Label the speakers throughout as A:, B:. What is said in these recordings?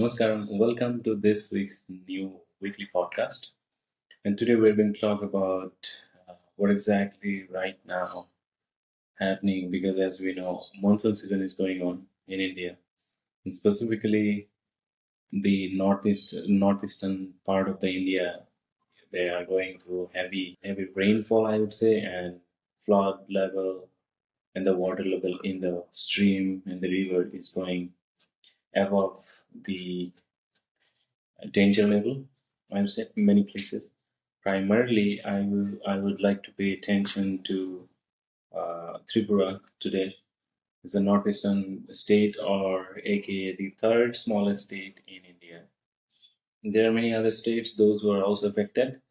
A: Namaskaram. Welcome to this week's new weekly podcast. And today we're going to talk about what exactly right now happening because as we know, monsoon season is going on in India, and specifically the northeastern part of the India. They are going through heavy rainfall, I would say, and flood level and the water level in the stream and the river is going above the danger level. I've said many places. Primarily, I would like to pay attention to Tripura today. It's a northeastern state, or aka the third smallest state in India. There are many other states, those who are also affected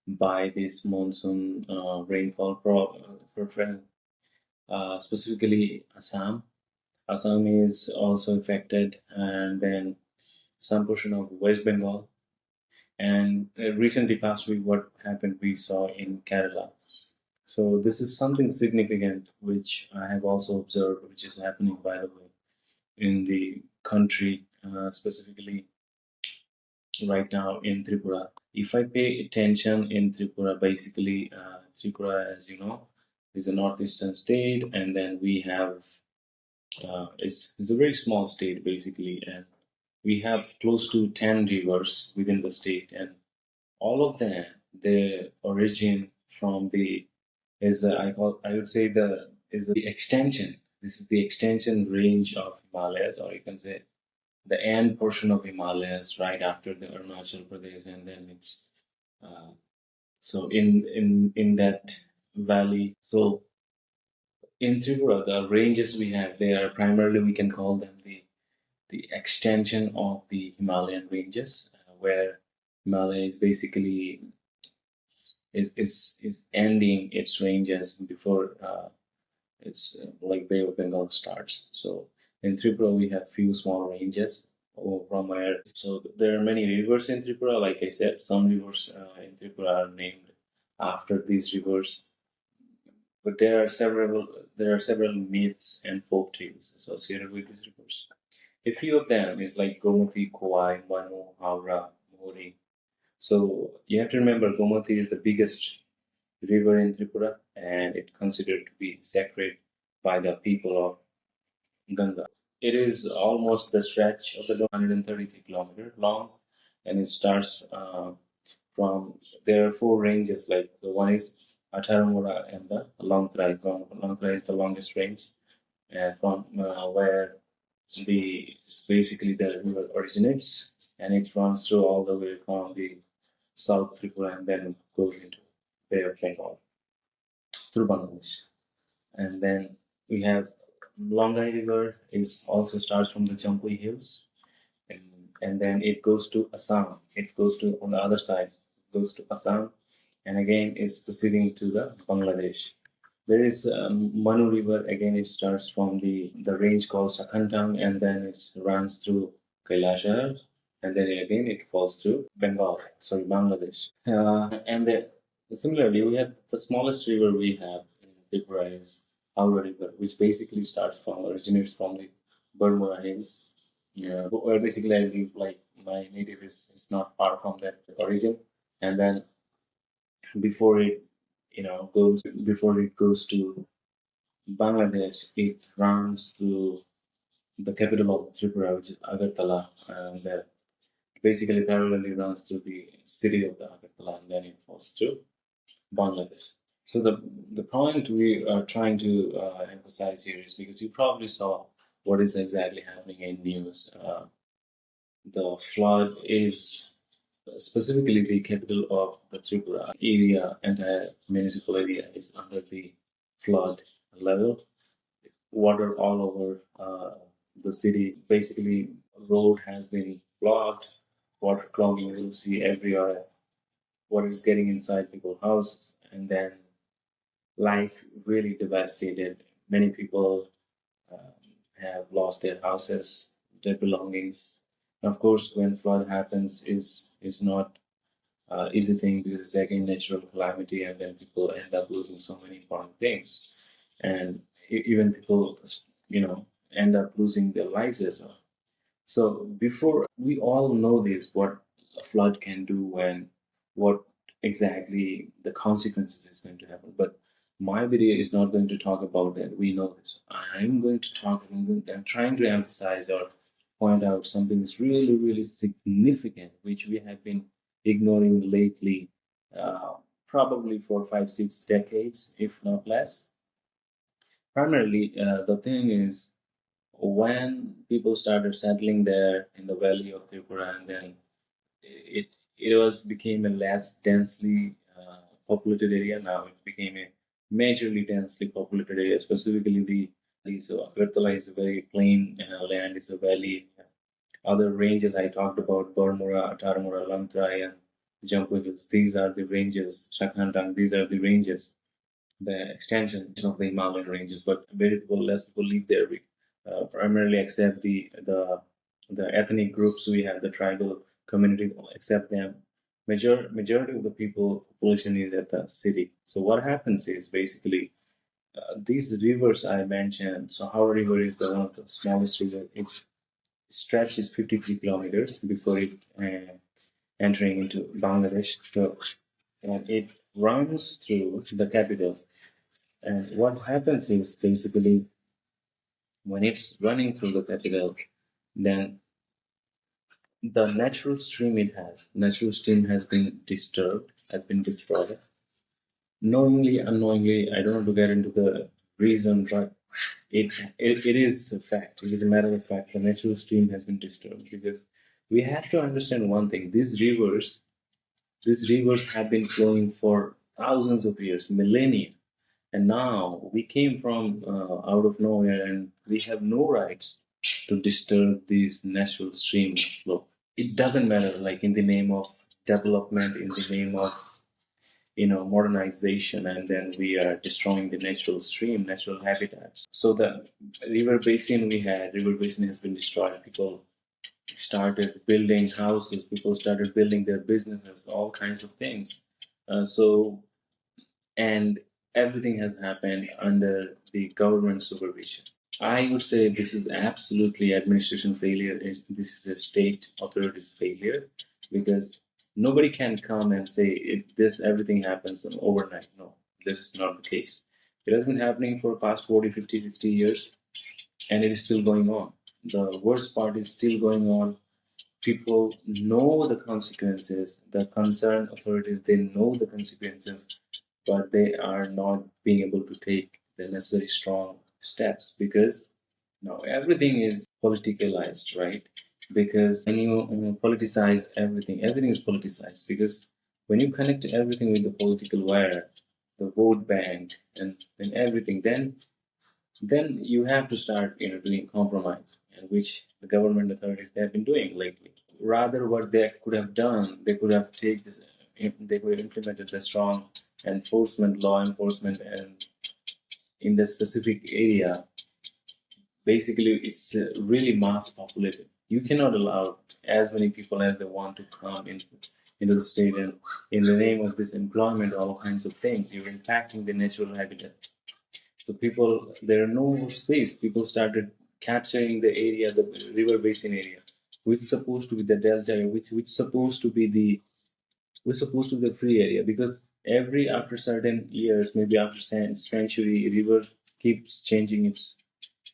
A: by this monsoon rainfall profile. Specifically, Assam. Assam is also affected, and then some portion of West Bengal. And recently, past week, what happened we saw in Kerala. So this is something significant which I have also observed, which is happening, by the way, in the country, specifically right now in Tripura. If I pay attention in Tripura, basically, Tripura, as you know, is a northeastern state, and then we have is a very small state basically, and we have close to 10 rivers within the state, and all of them, the origin from the is I would say the is the extension. This is the extension range of Himalayas, or you can say the end portion of Himalayas, right after the Arunachal Pradesh, and then it's uh, so in that valley. So in Tripura, the ranges we have, they are primarily, we can call them the extension of the Himalayan ranges, where Himalaya is basically is ending its ranges before it's like Bay of Bengal starts. So in Tripura we have few small ranges from where. So there are many rivers in Tripura. Like I said, some rivers in Tripura are named after these rivers, but there are several myths and folk tales associated with these rivers. A few of them is like Gomati, Kowai, Manu, Haura, Mohori. So you have to remember Gomati is the biggest river in Tripura, and it's considered to be sacred by the people of Ganga. It is almost the stretch of the 133 kilometer long, and it starts from there are four ranges. Like the one is Atharamura and the Longtrai. From Longtrai is the longest range, and from where the basically the river originates, and it runs through all the way from the South Tripura and then goes into Bay of Bengal through Bangladesh. And then we have Longai River is also starts from the Jampui Hills, and, and then it goes to Assam. It goes to on the other side, goes to Assam, and again it's proceeding to the Bangladesh. There is Manu River. Again, it starts from the range called Sakhantang, and then it runs through Kailashar, and then again it falls through Bengal, sorry, Bangladesh. Similarly, we have the smallest river we have in Tripura is Aura River, which basically originates from the Burmura Hills. Yeah, where basically I live, like my native is not far from that origin, and then before it goes to Bangladesh, it runs through the capital of Tripura, which is Agartala, and basically parallelly runs through the city of the Agartala, and then it falls through Bangladesh. So the point we are trying to emphasize here is because you probably saw what is exactly happening in news. The flood is specifically the capital of the Tripura area, entire municipal area is under the flood level. Water all over the city. Basically, road has been blocked. Water clogging. You'll see everywhere. Water is getting inside people's houses, and then life really devastated. Many people have lost their houses, their belongings. And of course, when flood happens, is not easy thing because it's again natural calamity, and then people end up losing so many important things, and even people, end up losing their lives as well. So before we all know this, what a flood can do and what exactly the consequences is going to happen. But my video is not going to talk about that. We know this. I'm going to talk. I'm trying to emphasize or point out something that's really, really significant, which we have been ignoring lately, uh, probably for 5, 6 decades, if not less. Primarily, the thing is when people started settling there in the valley of Tripura, and then it it was became a less densely populated area. Now it became a majorly densely populated area, specifically the so Agartala is a very plain land, is a valley. Other ranges I talked about, Bormura, Ataramura, Langtrai, and Jampu Hills. These are the ranges. Shakhandang, these are the ranges, the extension of the Himalayan ranges, but very people, less people live there. We primarily accept the ethnic groups we have, the tribal community, accept them. Majority of the people population is at the city. So what happens is basically these rivers I mentioned. So Howrah River is the one of the smallest river. It stretches 53 kilometers before it entering into Bangladesh. So and it runs through the capital, and what happens is basically when it's running through the capital, then the natural stream has been disturbed, has been destroyed. Knowingly, unknowingly, I don't want to get into the reason, but it is a fact. It is a matter of fact. The natural stream has been disturbed because we have to understand one thing. These rivers have been flowing for thousands of years, millennia. And now we came from out of nowhere and we have no rights to disturb this natural stream flow. It doesn't matter, like in the name of development, in the name of modernization, and then we are destroying the natural stream, natural habitats. So the river basin has been destroyed. People started building houses, people started building their businesses, all kinds of things. So and everything has happened under the government supervision. I would say this is absolutely administration failure. This is a state authorities failure because nobody can come and say this everything happens overnight. No, this is not the case. It has been happening for past 40, 50, 60 years, and it is still going on. The worst part is still going on. People know the consequences. The concerned authorities, they know the consequences, but they are not being able to take the necessary strong steps because now everything is politicalized, right? Because when you politicize everything, everything is politicized because when you connect everything with the political wire, the vote bank, and everything, then you have to start doing compromise, and which the government authorities they have been doing lately. Rather, what they could have done, they could have taken this, they could have implemented the strong enforcement, law enforcement, and in the specific area. Basically, it's really mass populated. You cannot allow as many people as they want to come into the state, and in the name of this employment, all kinds of things, you're impacting the natural habitat. So people, there are no more space. People started capturing the area, the river basin area, which is supposed to be the delta area, which supposed to be the was supposed to be the free area because every after certain years, maybe after century, river keeps changing its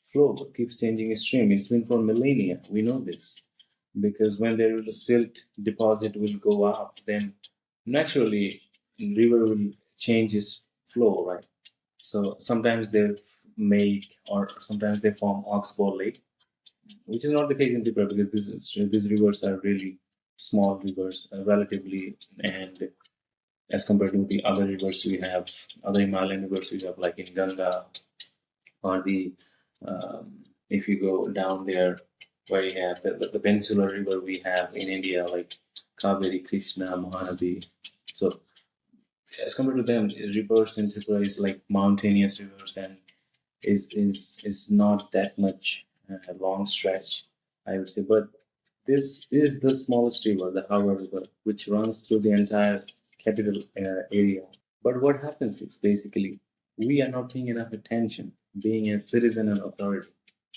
A: flow, keeps changing its stream. It's been for millennia. We know this because when there is a silt deposit will go up, then naturally river will change its flow, right? So sometimes they make or sometimes they form oxbow lake, which is not the case in Tripura because these rivers are really small rivers relatively, and as compared to the other rivers we have, other Himalayan rivers we have like in Ganga or the if you go down there where you have the peninsular river we have in India like Kaveri, Krishna, Mahanadi. So as compared to them, rivers in Tripura is like mountainous rivers and is not that much long stretch, I would say. But this is the smallest river, the Howrah River, which runs through the entire capital area. But what happens is basically we are not paying enough attention, being a citizen and authority.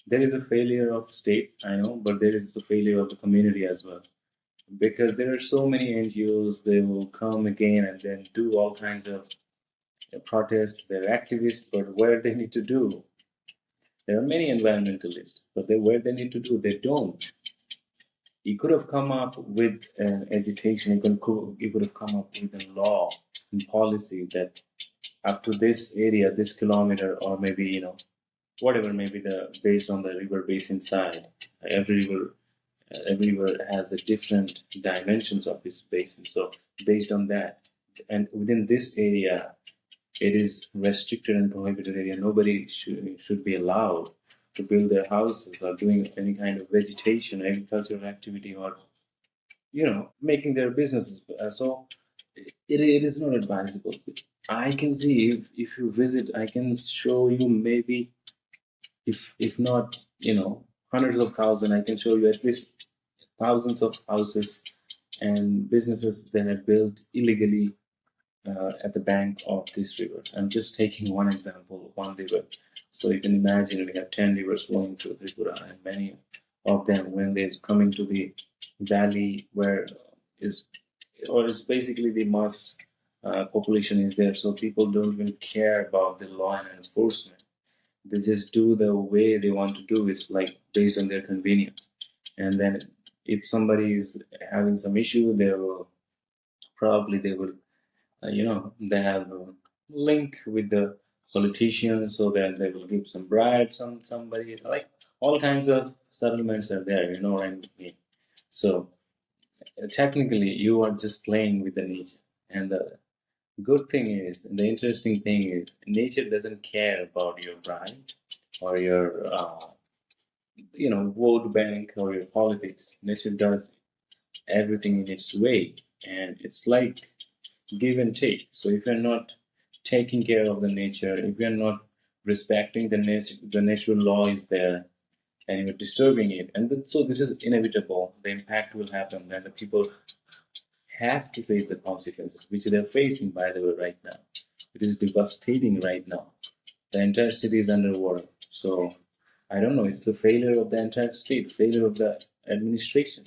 A: There is a failure of state, I know, but there is the failure of the community as well. Because there are so many NGOs, they will come again and then do all kinds of protests. They're activists, but where they need to do, there are many environmentalists, but where they need to do, they don't. He could have come up with an agitation. He could have come up with a law and policy that up to this area, this kilometer, or maybe whatever, maybe the based on the river basin side. Every river has a different dimensions of its basin. So based on that, and within this area, it is restricted and prohibited area. Nobody should be allowed to build their houses or doing any kind of vegetation, agricultural activity, or making their businesses. So it is not advisable. I can see if you visit, I can show you maybe if not hundreds of thousands, I can show you at least thousands of houses and businesses that are built illegally at the bank of this river. I'm just taking one example, one river. So you can imagine we have 10 rivers flowing through Tripura, and many of them, when they come into the valley where is or is basically the mass population is there, so people don't even care about the law and enforcement. They just do the way they want to do. It's like based on their convenience. And then if somebody is having some issue, they will they have a link with the politicians, so that they will give some bribes on somebody. Like all kinds of settlements are there, you know what I mean? So technically, you are just playing with the nature. And the good thing is, and the interesting thing is, nature doesn't care about your bribe or your vote bank or your politics. Nature does everything in its way, and it's like give and take. So if you're not taking care of the nature, if you're not respecting the nature, the natural law is there, and you're disturbing it, and then, so this is inevitable. The impact will happen, and the people have to face the consequences, which they're facing, by the way, right now. It is devastating right now. The entire city is underwater. So I don't know. It's the failure of the entire state, failure of the administration.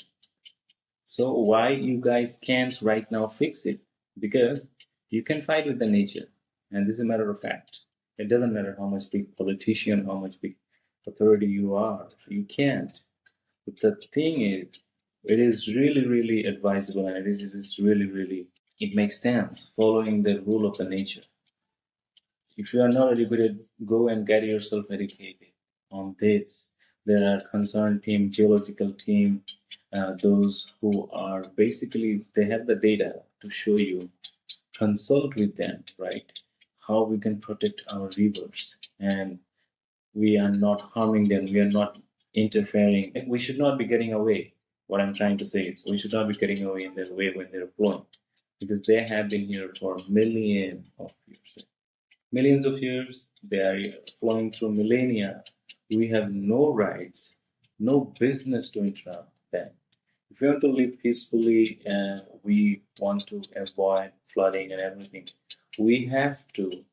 A: So why you guys can't right now fix it? Because you can fight with the nature, and this is a matter of fact. It doesn't matter how much big politician, how much big authority you are. You can't. But the thing is, it is really, really advisable, and it is really, really, it makes sense following the rule of the nature. If you are not educated, go and get yourself educated on this. There are concerned team, geological team, those who are basically, they have the data to show you. Consult with them, right? How we can protect our rivers, and we are not harming them. We are not interfering. We should not be getting away. What I'm trying to say is, we should not be getting away in their way when they're flowing, because they have been here for millions of years. Millions of years, they are flowing through millennia. We have no rights, no business to interrupt them. If we want to live peacefully and we want to avoid flooding and everything, we have to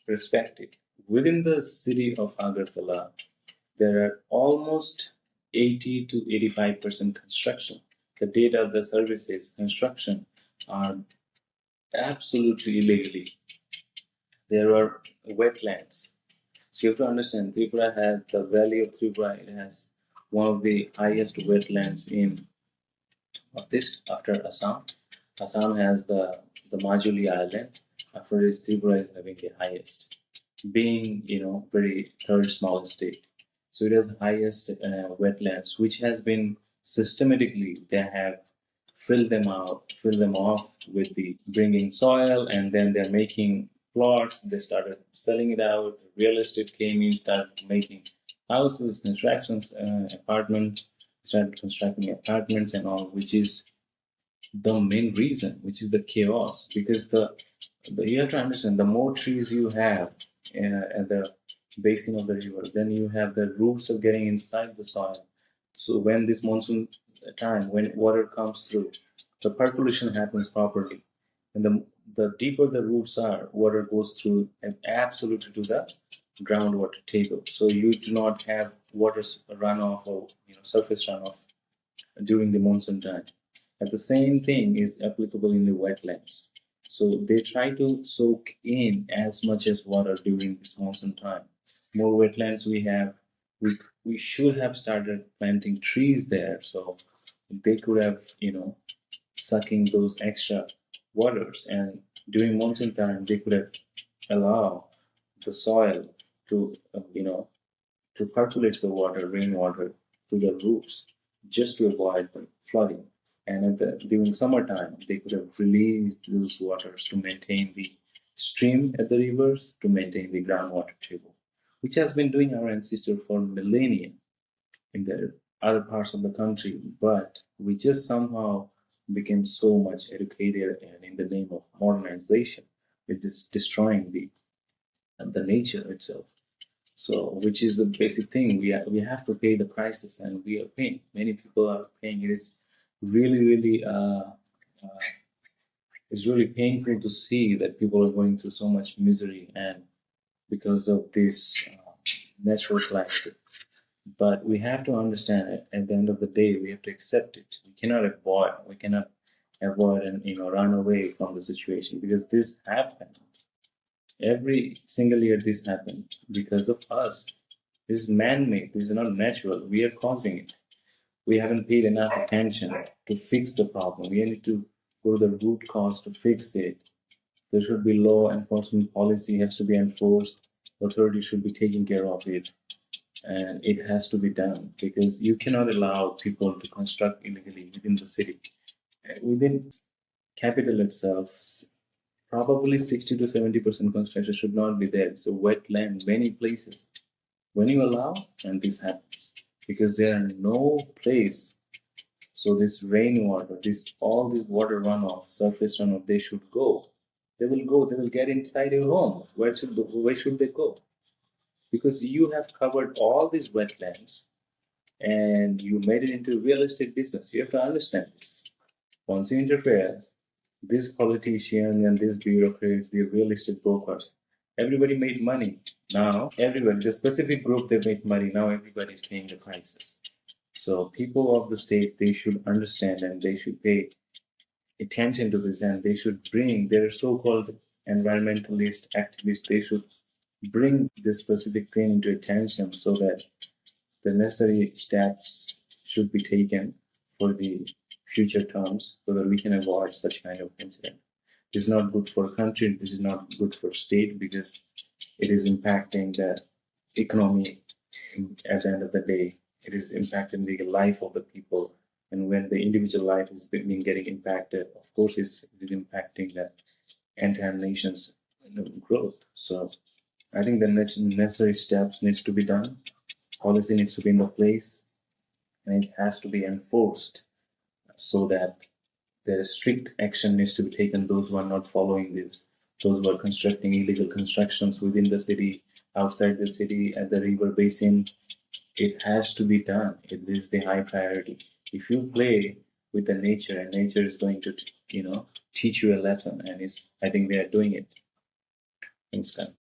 A: respect it. Within the city of Agartala, there are almost 80 to 85% construction. The data of the services construction are absolutely illegally. There are wetlands. So you have to understand, Tripura has the valley of Tripura. It has one of the highest wetlands in this after Assam. Assam has the Majuli Island. After this, Tripura is having the highest, being very third smallest state. So it has the highest wetlands, which has been systematically they have filled them off with the bringing soil, and then they're making plots. They started selling it out. Real estate came in, started making houses, constructions, apartments, started constructing apartments and all, which is the main reason, which is the chaos. Because you have to understand, the more trees you have at the basin of the river, then you have the roots of getting inside the soil. So when this monsoon time, when water comes through, the percolation happens properly, and the deeper the roots are, water goes through and absolutely to the groundwater table. So you do not have runoff or surface runoff during the monsoon time. And the same thing is applicable in the wetlands. So they try to soak in as much as water during this monsoon time. More wetlands we have, we should have started planting trees there, so they could have sucking those extra waters, and during monsoon time they could have allow the soil to to percolate the water, rainwater, to the roots just to avoid the flooding. And during summertime, they could have released those waters to maintain the stream at the rivers, to maintain the groundwater table, which has been doing our ancestors for millennia in the other parts of the country. But we just somehow became so much educated, and in the name of modernization, we're just destroying the nature itself. So, which is the basic thing. We have to pay the prices, and we are paying. Many people are paying. It is really, really, it's really painful to see that people are going through so much misery, and because of this natural calamity. But we have to understand it. At the end of the day, we have to accept it. We cannot avoid. We cannot avoid and run away from the situation, because this happened. Every single year this happened because of us. This is man-made. This is not natural. We are causing it. We haven't paid enough attention to fix the problem. We need to go to the root cause to fix it. There should be law enforcement policy has to be enforced. Authority should be taking care of it. And it has to be done, because you cannot allow people to construct illegally within the city. Within capital itself, probably 60 to 70% construction should not be there. So wetland, many places. When you allow, and this happens, because there are no place. So this rainwater, all this water runoff, surface runoff, they should go. They will go. They will get inside your home. Where should they go? Because you have covered all these wetlands, and you made it into real estate business. You have to understand this. Once you interfere, these politicians and these bureaucrats, the real estate brokers, everybody made money. Now, everybody, the specific group, they made money. Now everybody is paying the prices. So people of the state, they should understand, and they should pay attention to this, and they should bring their so-called environmentalist activists, they should bring this specific thing into attention, so that the necessary steps should be taken for the future terms, so that we can avoid such kind of incident. This is not good for a country. This is not good for state, because it is impacting the economy. At the end of the day, it is impacting the life of the people. And when the individual life is being getting impacted, of course, it is impacting the entire nation's growth. So I think the necessary steps needs to be done. Policy needs to be in the place, and it has to be enforced, so that the strict action needs to be taken. Those who are not following this, those who are constructing illegal constructions within the city, outside the city, at the river basin, it has to be done. It is the high priority. If you play with the nature, and nature is going to, teach you a lesson, and I think they are doing it. Thanks, Kyle.